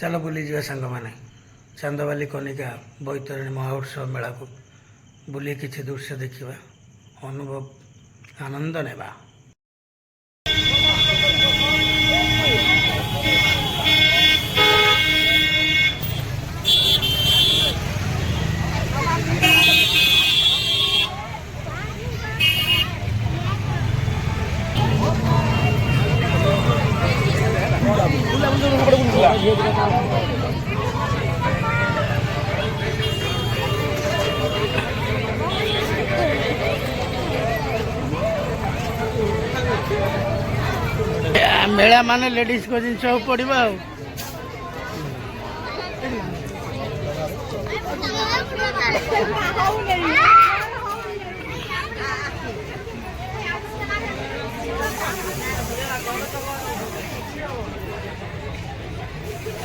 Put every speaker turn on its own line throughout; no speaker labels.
चलो बुली जा सांग मैंने चांदवाली कनिका बैतरणी महोत्सव मेला को बुली किसी दृश्य देखा अनुभव आनंद नेबा। मेला माने लेडीज को जिन सब पड़वा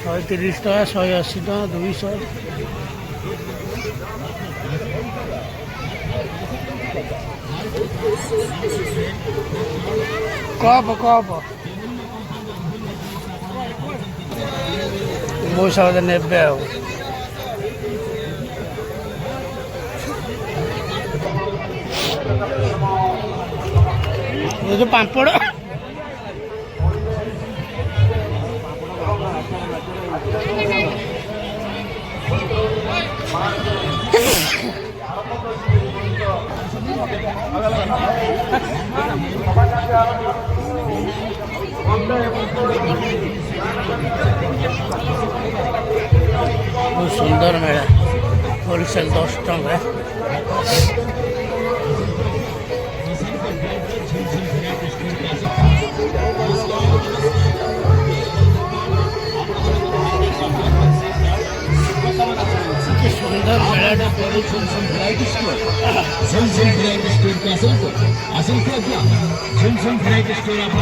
₹130 ₹180 200 कप कप बहुत सारा नेबे ये जो पापड़ बहुत सुंदर मेला होलसेल 10 टଙ୍କା सुंदर मेला
वैरायटी स्टोर वैरायटी स्टोर के असल क्या वैरायटी स्टोर आप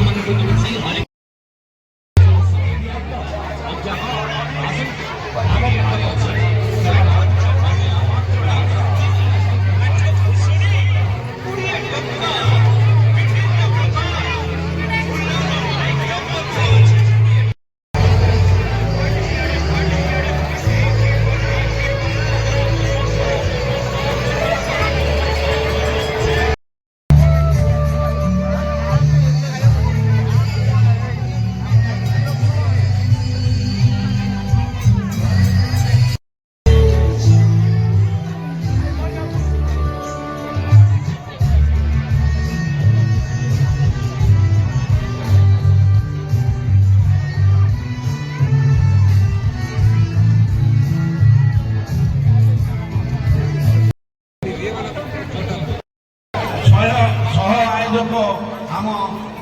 आम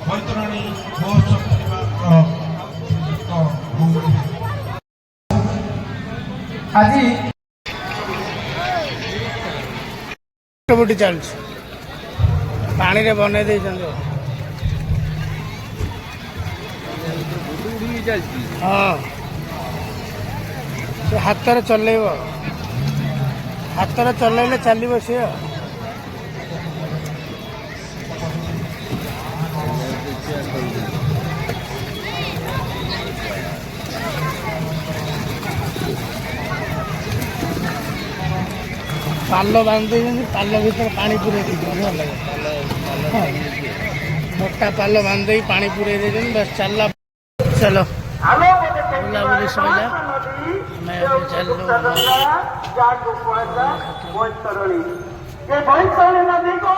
बैतरणी महोत्सव आज
बुटी चल पानी रे बने दे हाँ से हाथ रे चलेब हाथ रे चलेले चलो सी पाल बांध पाल भर पानी पूरे लगे मोटा पाल बांध पानी पूरे बस चलला चलो बुलाबुली सैला
नदी को